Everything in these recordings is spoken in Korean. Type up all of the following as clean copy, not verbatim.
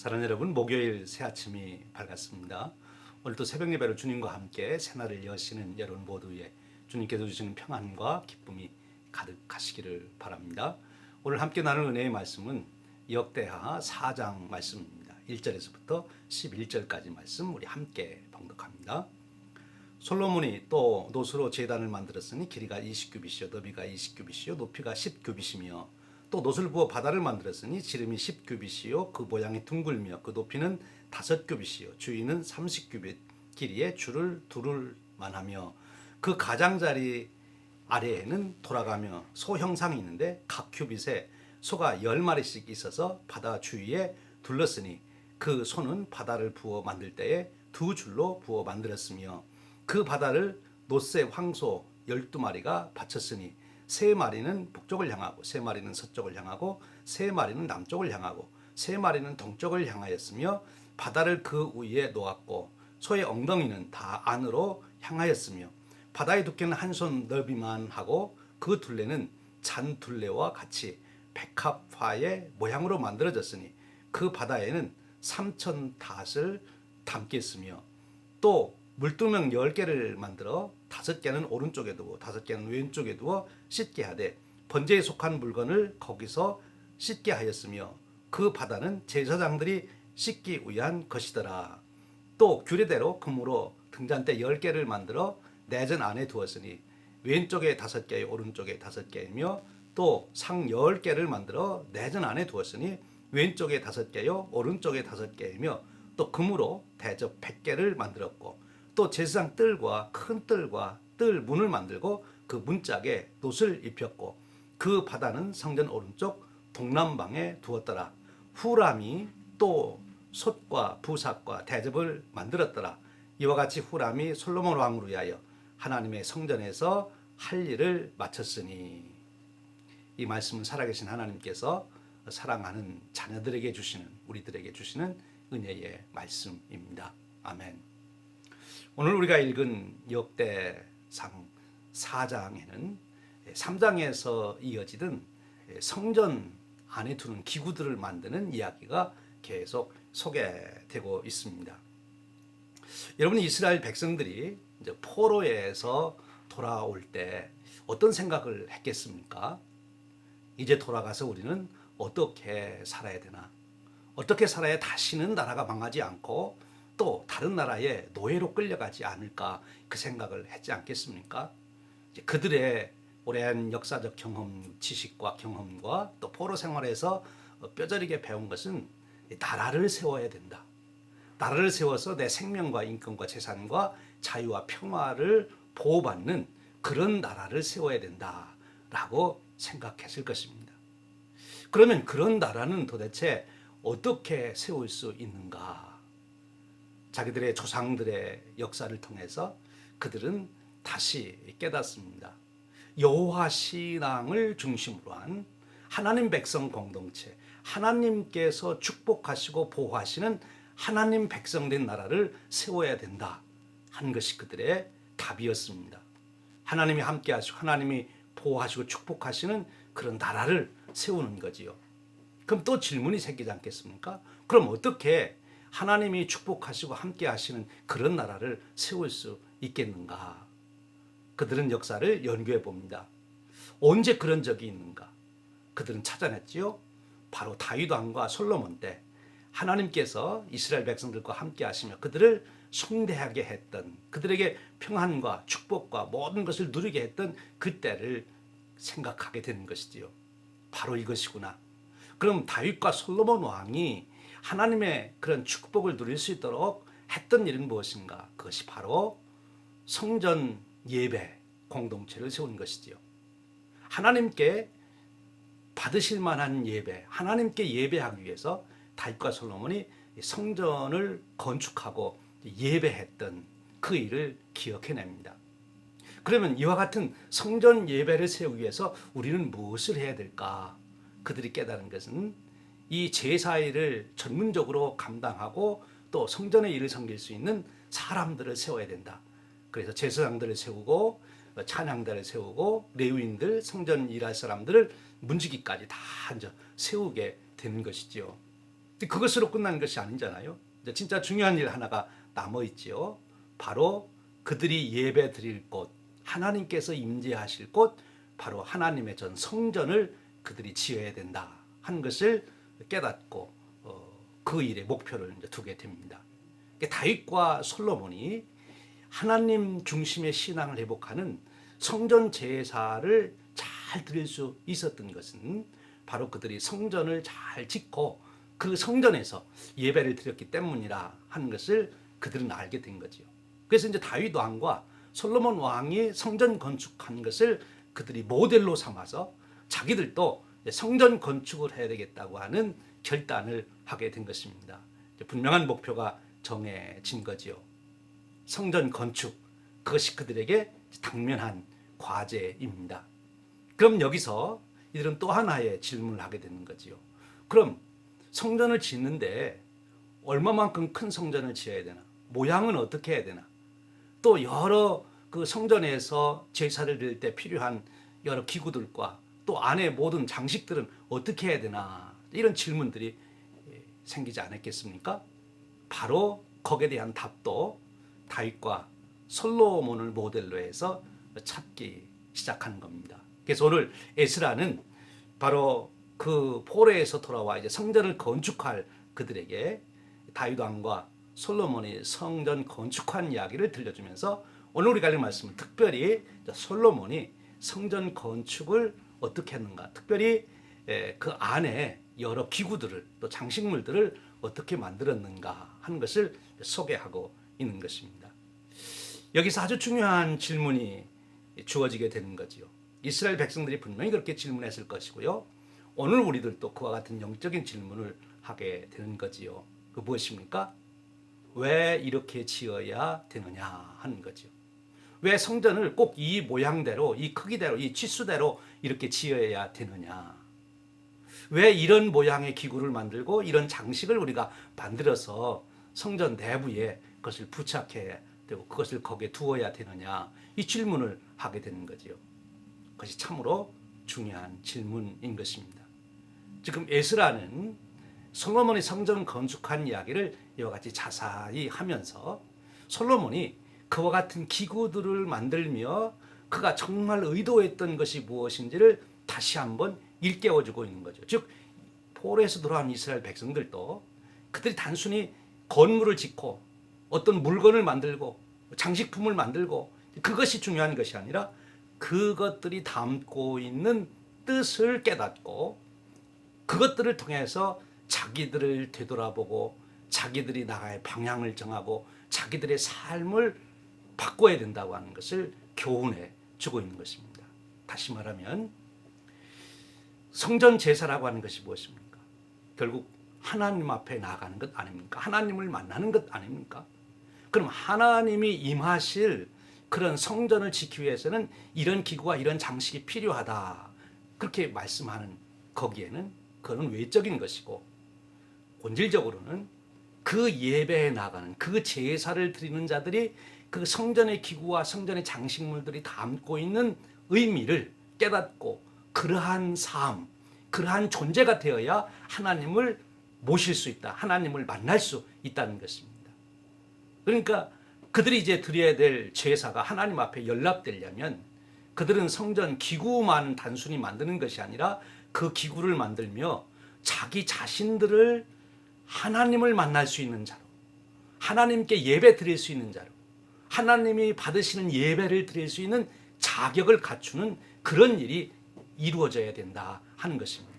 사랑하는 여러분, 목요일 새 아침이 밝았습니다. 오늘도 새벽 예배로 주님과 함께 새날을 여시는 여러분 모두에 주님께서 주시는 평안과 기쁨이 가득하시기를 바랍니다. 오늘 함께 나눌 은혜의 말씀은 역대하 4장 말씀입니다. 1절에서부터 11절까지 말씀 우리 함께 봉독합니다. 솔로몬이 또 노수로 제단을 만들었으니 길이가 20규빗이요 너비가 20규빗이요 높이가 10규빗이며 또 놋을 부어 바다를 만들었으니 지름이 10규빗이요 그 모양이 둥글며 그 높이는 5규빗이요 주위는 30규빗 길이에 줄을 두를 만하며 그 가장자리 아래에는 돌아가며 소 형상이 있는데 각 규빗에 소가 10마리씩 있어서 바다 주위에 둘렀으니 그 소는 바다를 부어 만들 때에 두 줄로 부어 만들었으며 그 바다를 놋새 황소 12마리가 바쳤으니 3마리는 북쪽을 향하고 3마리는 서쪽을 향하고 3마리는 남쪽을 향하고 3마리는 동쪽을 향하였으며 바다를 그 위에 놓았고 소의 엉덩이는 다 안으로 향하였으며 바다의 두께는 한 손 넓이만 하고 그 둘레는 잔 둘레와 같이 백합화의 모양으로 만들어졌으니 그 바다에는 3천 닷을 담겠으며 또 물두멍 10개를 만들어 5개는 오른쪽에 두고 5개는 왼쪽에 두어 씻게 하되 번제에 속한 물건을 거기서 씻게 하였으며 그 바다는 제사장들이 씻기 위한 것이더라. 또 규례대로 금으로 등잔대 10개를 만들어 내전 안에 두었으니 왼쪽에 5개 오른쪽에 5개이며 또 상 10개를 만들어 내전 안에 두었으니 왼쪽에 5개요 오른쪽에 5개이며 또 금으로 대접 100개를 만들었고 또 제사장 뜰과 큰 뜰과 뜰 문을 만들고 그 문짝에 놋을 입혔고 그 바다는 성전 오른쪽 동남방에 두었더라. 후람이 또 솥과 부삭과 대접을 만들었더라. 이와 같이 후람이 솔로몬 왕을 위하여 하나님의 성전에서 할 일을 마쳤으니. 이 말씀은 살아계신 하나님께서 사랑하는 자녀들에게 주시는 우리들에게 주시는 은혜의 말씀입니다. 아멘. 오늘 우리가 읽은 역대상 4장에는 3장에서 이어지던 성전 안에 두는 기구들을 만드는 이야기가 계속 소개되고 있습니다. 여러분, 이스라엘 백성들이 이제 포로에서 돌아올 때 어떤 생각을 했겠습니까? 이제 돌아가서 우리는 어떻게 살아야 되나? 어떻게 살아야 다시는 나라가 망하지 않고 또 다른 나라에 노예로 끌려가지 않을까 그 생각을 했지 않겠습니까? 그들의 오랜 역사적 경험, 지식과 경험과 또 포로 생활에서 뼈저리게 배운 것은 나라를 세워야 된다. 나라를 세워서 내 생명과 인권과 재산과 자유와 평화를 보호받는 그런 나라를 세워야 된다라고 생각했을 것입니다. 그러면 그런 나라는 도대체 어떻게 세울 수 있는가? 자기들의 조상들의 역사를 통해서 그들은 다시 깨닫습니다. 여호와 신앙을 중심으로 한 하나님 백성 공동체, 하나님께서 축복하시고 보호하시는 하나님 백성된 나라를 세워야 된다 하는 것이 그들의 답이었습니다. 하나님이 함께하시고 하나님이 보호하시고 축복하시는 그런 나라를 세우는 거지요. 그럼 또 질문이 생기지 않겠습니까? 그럼 어떻게 하나님이 축복하시고 함께 하시는 그런 나라를 세울 수 있겠는가? 그들은 역사를 연구해 봅니다. 언제 그런 적이 있는가? 그들은 찾아냈지요. 바로 다윗 왕과 솔로몬 때 하나님께서 이스라엘 백성들과 함께 하시며 그들을 성대하게 했던, 그들에게 평안과 축복과 모든 것을 누리게 했던 그때를 생각하게 되는 것이지요. 바로 이것이구나. 그럼 다윗과 솔로몬 왕이 하나님의 그런 축복을 누릴 수 있도록 했던 일은 무엇인가? 그것이 바로 성전 예배 공동체를 세운 것이지요. 하나님께 받으실 만한 예배, 하나님께 예배하기 위해서 다윗과 솔로몬이 성전을 건축하고 예배했던 그 일을 기억해냅니다. 그러면 이와 같은 성전 예배를 세우기 위해서 우리는 무엇을 해야 될까? 그들이 깨달은 것은 이 제사 일을 전문적으로 감당하고 또 성전의 일을 섬길 수 있는 사람들을 세워야 된다. 그래서 제사장들을 세우고 찬양대를 세우고 레위인들, 성전 일할 사람들을 문지기까지 다 세우게 되는 것이죠. 그것으로 끝난 것이 아니잖아요. 이제 진짜 중요한 일 하나가 남아 있지요. 바로 그들이 예배 드릴 곳, 하나님께서 임재하실 곳, 바로 하나님의 전 성전을 그들이 지어야 된다 하는 것을 깨닫고 그 일의 목표를 이제 두게 됩니다. 다윗과 솔로몬이 하나님 중심의 신앙을 회복하는 성전 제사를 잘 드릴 수 있었던 것은 바로 그들이 성전을 잘 짓고 그 성전에서 예배를 드렸기 때문이라 하는 것을 그들은 알게 된 거죠. 그래서 이제 다윗 왕과 솔로몬 왕이 성전 건축한 것을 그들이 모델로 삼아서 자기들도 성전 건축을 해야 되겠다고 하는 결단을 하게 된 것입니다. 분명한 목표가 정해진 거지요. 성전 건축, 그것이 그들에게 당면한 과제입니다. 그럼 여기서 이들은 또 하나의 질문을 하게 되는 거지요. 그럼 성전을 짓는데 얼마만큼 큰 성전을 지어야 되나? 모양은 어떻게 해야 되나? 또 여러 그 성전에서 제사를 드릴 때 필요한 여러 기구들과 또 안에 모든 장식들은 어떻게 해야 되나? 이런 질문들이 생기지 않았겠습니까? 바로 거기에 대한 답도 다윗과 솔로몬을 모델로 해서 찾기 시작하는 겁니다. 그래서 오늘 에스라는 바로 그 포로에서 돌아와 이제 성전을 건축할 그들에게 다윗 왕과 솔로몬이 성전 건축한 이야기를 들려주면서 오늘 우리가 읽은 말씀은 특별히 솔로몬이 성전 건축을 어떻게 했는가, 특별히 그 안에 여러 기구들을 또 장식물들을 어떻게 만들었는가 하는 것을 소개하고 있는 것입니다. 여기서 아주 중요한 질문이 주어지게 되는 거지요. 이스라엘 백성들이 분명히 그렇게 질문했을 것이고요. 오늘 우리들도 그와 같은 영적인 질문을 하게 되는 거지요. 그 무엇입니까? 왜 이렇게 지어야 되느냐 하는 거죠. 왜 성전을 꼭 이 모양대로, 이 크기대로, 이 치수대로 이렇게 지어야 되느냐? 왜 이런 모양의 기구를 만들고 이런 장식을 우리가 만들어서 성전 내부에 그것을 부착해야 되고 그것을 거기에 두어야 되느냐? 이 질문을 하게 되는 거지요. 그것이 참으로 중요한 질문인 것입니다. 지금 에스라는 솔로몬이 성전 건축한 이야기를 이와 같이 자세히 하면서 솔로몬이 그와 같은 기구들을 만들며 그가 정말 의도했던 것이 무엇인지를 다시 한번 일깨워주고 있는 거죠. 즉 포로에서 돌아온 이스라엘 백성들도 그들이 단순히 건물을 짓고 어떤 물건을 만들고 장식품을 만들고 그것이 중요한 것이 아니라 그것들이 담고 있는 뜻을 깨닫고 그것들을 통해서 자기들을 되돌아보고 자기들이 나아갈 방향을 정하고 자기들의 삶을 바꿔야 된다고 하는 것을 교훈해 주고 있는 것입니다. 다시 말하면 성전 제사라고 하는 것이 무엇입니까? 결국 하나님 앞에 나아가는 것 아닙니까? 하나님을 만나는 것 아닙니까? 그럼 하나님이 임하실 그런 성전을 지키기 위해서는 이런 기구와 이런 장식이 필요하다. 그렇게 말씀하는 거기에는 그건 외적인 것이고 본질적으로는 그 예배에 나가는 그 제사를 드리는 자들이 그 성전의 기구와 성전의 장식물들이 담고 있는 의미를 깨닫고 그러한 삶, 그러한 존재가 되어야 하나님을 모실 수 있다. 하나님을 만날 수 있다는 것입니다. 그러니까 그들이 이제 드려야 될 제사가 하나님 앞에 연락되려면 그들은 성전 기구만 단순히 만드는 것이 아니라 그 기구를 만들며 자기 자신들을 하나님을 만날 수 있는 자로, 하나님께 예배 드릴 수 있는 자로, 하나님이 받으시는 예배를 드릴 수 있는 자격을 갖추는 그런 일이 이루어져야 된다 하는 것입니다.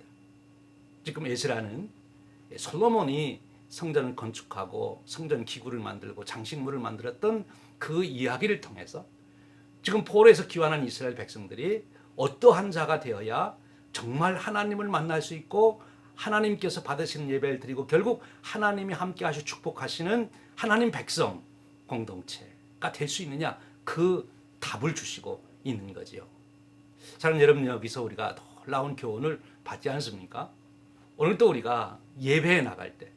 지금 에스라는 솔로몬이 성전을 건축하고 성전 기구를 만들고 장식물을 만들었던 그 이야기를 통해서 지금 포로에서 귀환한 이스라엘 백성들이 어떠한 자가 되어야 정말 하나님을 만날 수 있고 하나님께서 받으시는 예배를 드리고 결국 하나님이 함께 하시고 축복하시는 하나님 백성 공동체가 될 수 있느냐, 그 답을 주시고 있는 거지요. 사랑하는 여러분, 여기서 우리가 놀라운 교훈을 받지 않습니까? 오늘도 우리가 예배에 나갈 때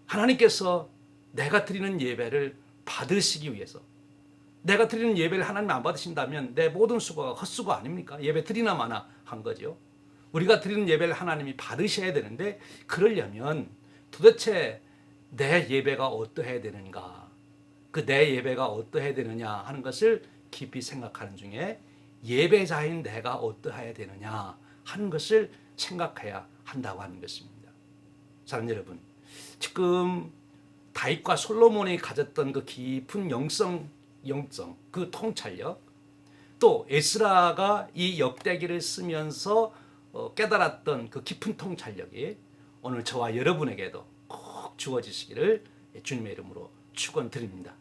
하나님께서 내가 드리는 예배를 받으시기 위해서, 내가 드리는 예배를 하나님 안 받으신다면 내 모든 수고가 헛수고 아닙니까? 예배 드리나 마나 한 거죠. 우리가 드리는 예배를 하나님이 받으셔야 되는데 그러려면 도대체 내 예배가 어떠해야 되는가, 그 내 예배가 어떠해야 되느냐 하는 것을 깊이 생각하는 중에 예배자인 내가 어떠해야 되느냐 하는 것을 생각해야 한다고 하는 것입니다. 사랑하는 여러분, 지금 다윗과 솔로몬이 가졌던 그 깊은 영성 그 통찰력, 또 에스라가 이 역대기를 쓰면서 깨달았던 그 깊은 통찰력이 오늘 저와 여러분에게도 꼭 주어지시기를 주님의 이름으로 축원드립니다.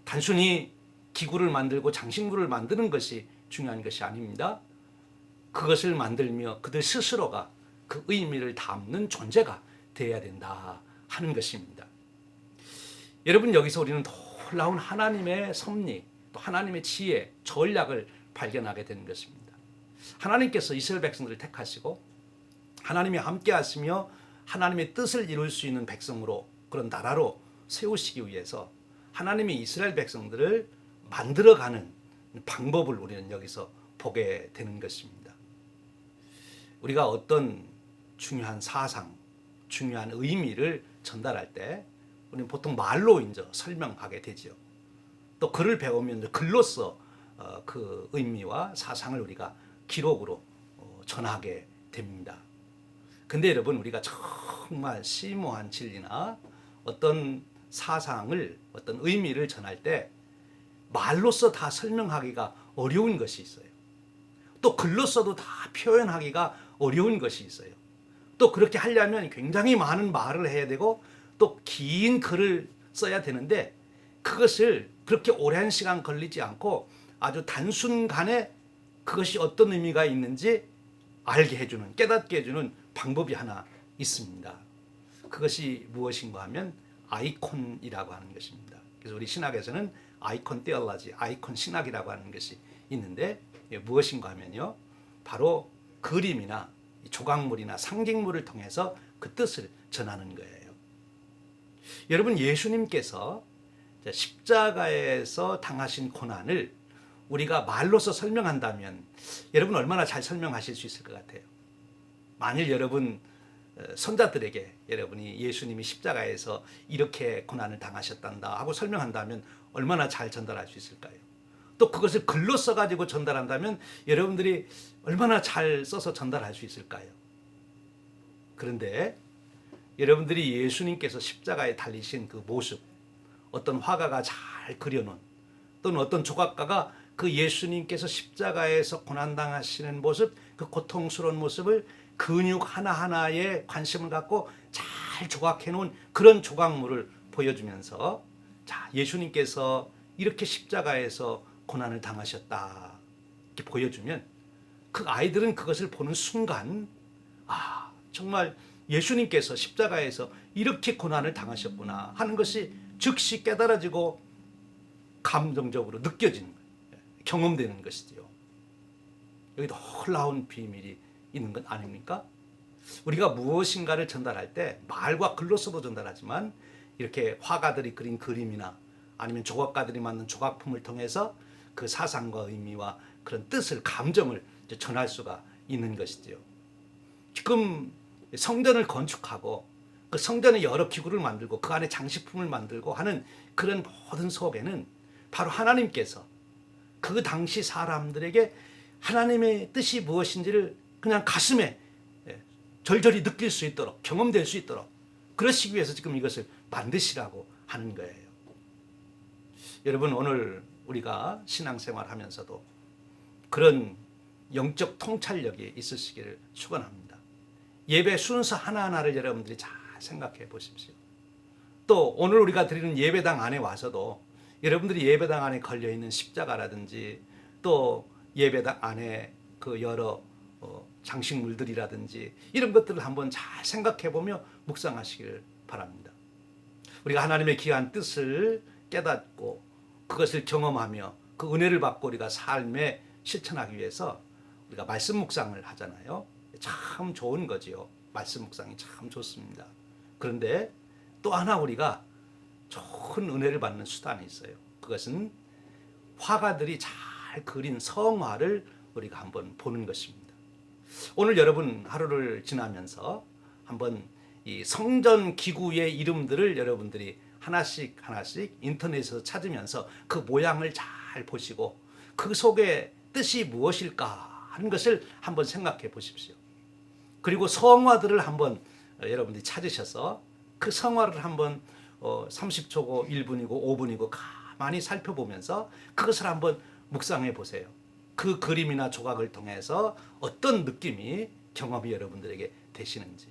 단순히 기구를 만들고 장식물을 만드는 것이 중요한 것이 아닙니다. 그것을 만들며 그들 스스로가 그 의미를 담는 존재가 되어야 된다 하는 것입니다. 여러분, 여기서 우리는 놀라운 하나님의 섭리, 또 하나님의 지혜, 전략을 발견하게 되는 것입니다. 하나님께서 이스라엘 백성들을 택하시고 하나님이 함께 하시며 하나님의 뜻을 이룰 수 있는 백성으로, 그런 나라로 세우시기 위해서 하나님이 이스라엘 백성들을 만들어가는 방법을 우리는 여기서 보게 되는 것입니다. 우리가 어떤 중요한 사상, 중요한 의미를 전달할 때 우리는 보통 말로 이제 설명하게 되죠. 또 글을 배우면 글로써 그 의미와 사상을 우리가 기록으로 전하게 됩니다. 근데 여러분, 우리가 정말 심오한 진리나 어떤 사상을, 어떤 의미를 전할 때 말로써 다 설명하기가 어려운 것이 있어요. 또 글로써도 다 표현하기가 어려운 것이 있어요. 또 그렇게 하려면 굉장히 많은 말을 해야 되고 또 긴 글을 써야 되는데, 그것을 그렇게 오랜 시간 걸리지 않고 아주 단순간에 그것이 어떤 의미가 있는지 알게 해주는, 깨닫게 해주는 방법이 하나 있습니다. 그것이 무엇인가 하면 아이콘이라고 하는 것입니다. 그래서 우리 신학에서는 아이콘 테올로지, 아이콘 신학이라고 하는 것이 있는데, 무엇인가 하면요, 바로 그림이나 조각물이나 상징물을 통해서 그 뜻을 전하는 거예요. 여러분, 예수님께서 십자가에서 당하신 고난을 우리가 말로서 설명한다면 여러분 얼마나 잘 설명하실 수 있을 것 같아요. 만일 여러분 손자들에게 여러분이 예수님이 십자가에서 이렇게 고난을 당하셨단다 하고 설명한다면 얼마나 잘 전달할 수 있을까요? 또 그것을 글로 써가지고 전달한다면 여러분들이 얼마나 잘 써서 전달할 수 있을까요? 그런데 여러분들이 예수님께서 십자가에 달리신 그 모습, 어떤 화가가 잘 그려놓은, 또는 어떤 조각가가 그 예수님께서 십자가에서 고난당하시는 모습, 그 고통스러운 모습을 근육 하나하나에 관심을 갖고 잘 조각해 놓은 그런 조각물을 보여주면서, 자, 예수님께서 이렇게 십자가에서 고난을 당하셨다 이렇게 보여주면 그 아이들은 그것을 보는 순간, 아, 정말 예수님께서 십자가에서 이렇게 고난을 당하셨구나 하는 것이 즉시 깨달아지고 감정적으로 느껴지는 거예요. 경험되는 것이지요. 여기 놀라운 비밀이 있는 것 아닙니까? 우리가 무엇인가를 전달할 때 말과 글로서도 전달하지만 이렇게 화가들이 그린 그림이나 아니면 조각가들이 만든 조각품을 통해서 그 사상과 의미와 그런 뜻을, 감정을 전할 수가 있는 것이지요. 지금 성전을 건축하고 그 성전에 여러 기구를 만들고 그 안에 장식품을 만들고 하는 그런 모든 속에는 바로 하나님께서 그 당시 사람들에게 하나님의 뜻이 무엇인지를 그냥 가슴에 절절히 느낄 수 있도록, 경험될 수 있도록 그러시기 위해서 지금 이것을 만드시라고 하는 거예요. 여러분, 오늘 우리가 신앙생활 하면서도 그런 영적 통찰력이 있으시기를 축원합니다. 예배 순서 하나하나를 여러분들이 잘 생각해 보십시오. 또 오늘 우리가 드리는 예배당 안에 와서도 여러분들이 예배당 안에 걸려있는 십자가라든지 또 예배당 안에 그 여러 장식물들이라든지 이런 것들을 한번 잘 생각해 보며 묵상하시길 바랍니다. 우리가 하나님의 귀한 뜻을 깨닫고 그것을 경험하며 그 은혜를 받고 우리가 삶에 실천하기 위해서 우리가 말씀 묵상을 하잖아요. 참 좋은 거지요. 말씀 묵상이 참 좋습니다. 그런데 또 하나 우리가 좋은 은혜를 받는 수단이 있어요. 그것은 화가들이 잘 그린 성화를 우리가 한번 보는 것입니다. 오늘 여러분 하루를 지나면서 한번 이 성전 기구의 이름들을 여러분들이 하나씩 하나씩 인터넷에서 찾으면서 그 모양을 잘 보시고 그 속에 뜻이 무엇일까 하는 것을 한번 생각해 보십시오. 그리고 성화들을 한번 여러분들이 찾으셔서 그 성화를 한번 30초고 1분이고 5분이고 가만히 살펴보면서 그것을 한번 묵상해 보세요. 그 그림이나 조각을 통해서 어떤 느낌이 경험이 여러분들에게 되시는지,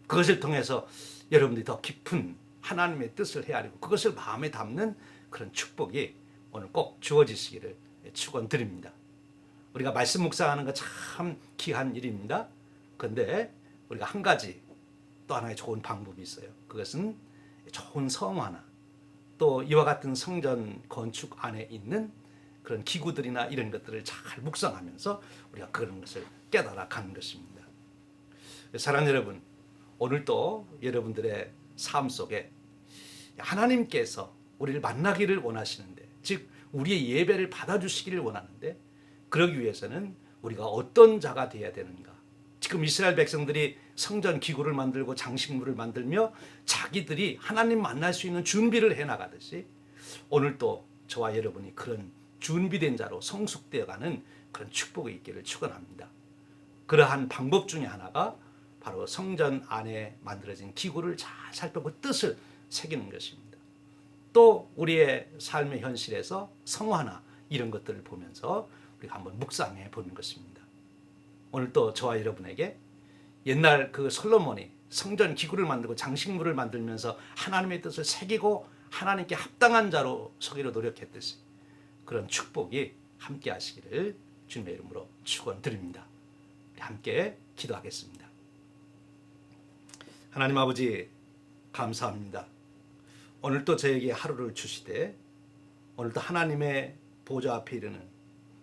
그것을 통해서 여러분들이 더 깊은 하나님의 뜻을 헤아리고 그것을 마음에 담는 그런 축복이 오늘 꼭 주어지시기를 축원드립니다. 우리가 말씀 묵상하는 거 참 귀한 일입니다. 그런데 우리가 한 가지 또 하나의 좋은 방법이 있어요. 그것은 좋은 성화나 또 이와 같은 성전 건축 안에 있는 그런 기구들이나 이런 것들을 잘 묵상하면서 우리가 그런 것을 깨달아 가는 것입니다. 사랑하는 여러분, 오늘도 여러분들의 삶 속에 하나님께서 우리를 만나기를 원하시는데, 즉 우리의 예배를 받아주시기를 원하는데, 그러기 위해서는 우리가 어떤 자가 되어야 되는가? 지금 이스라엘 백성들이 성전 기구를 만들고 장식물을 만들며 자기들이 하나님 만날 수 있는 준비를 해나가듯이 오늘도 저와 여러분이 그런 준비된 자로 성숙되어가는 그런 축복이 있기를 축원합니다. 그러한 방법 중에 하나가 바로 성전 안에 만들어진 기구를 잘 살펴보고 뜻을 새기는 것입니다. 또 우리의 삶의 현실에서 성화나 이런 것들을 보면서 우리가 한번 묵상해 보는 것입니다. 오늘 또 저와 여러분에게 옛날 그 솔로몬이 성전 기구를 만들고 장식물을 만들면서 하나님의 뜻을 새기고 하나님께 합당한 자로 서기로 노력했듯이 그런 축복이 함께 하시기를 주님의 이름으로 축원드립니다. 우리 함께 기도하겠습니다. 하나님 아버지, 감사합니다. 오늘도 저에게 하루를 주시되 오늘도 하나님의 보좌 앞에 이르는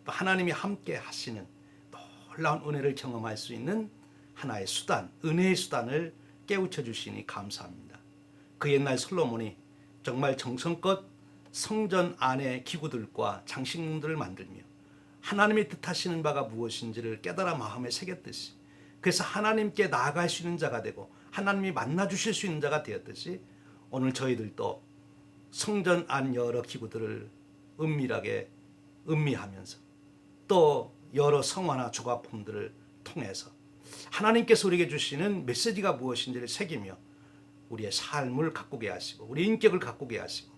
또 하나님이 함께 하시는 놀라운 은혜를 경험할 수 있는 하나의 수단, 은혜의 수단을 깨우쳐 주시니 감사합니다. 그 옛날 솔로몬이 정말 정성껏 성전 안의 기구들과 장식물들을 만들며 하나님의 뜻하시는 바가 무엇인지를 깨달아 마음에 새겼듯이, 그래서 하나님께 나아갈 수 있는 자가 되고 하나님이 만나 주실 수 있는 자가 되었듯이 오늘 저희들도 성전 안 여러 기구들을 은밀하게 음미하면서 또 여러 성화나 조각품들을 통해서 하나님께서 우리에게 주시는 메시지가 무엇인지를 새기며 우리의 삶을 가꾸게 하시고 우리 인격을 가꾸게 하시고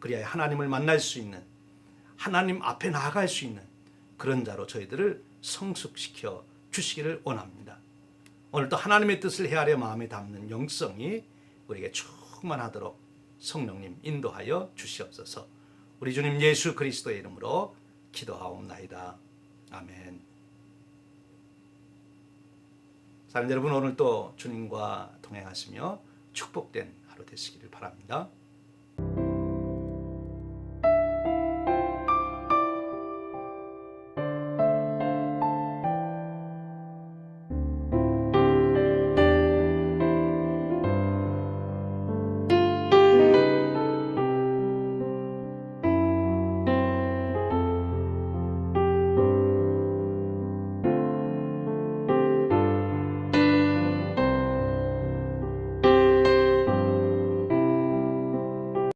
그래야 하나님을 만날 수 있는, 하나님 앞에 나아갈 수 있는 그런 자로 저희들을 성숙시켜 주시기를 원합니다. 오늘도 하나님의 뜻을 헤아려 마음에 담는 영성이 우리에게 충만하도록 성령님 인도하여 주시옵소서. 우리 주님 예수 그리스도의 이름으로 기도하옵나이다. 아멘. 사랑하는 여러분, 오늘도 주님과 동행하시며 축복된 하루 되시기를 바랍니다.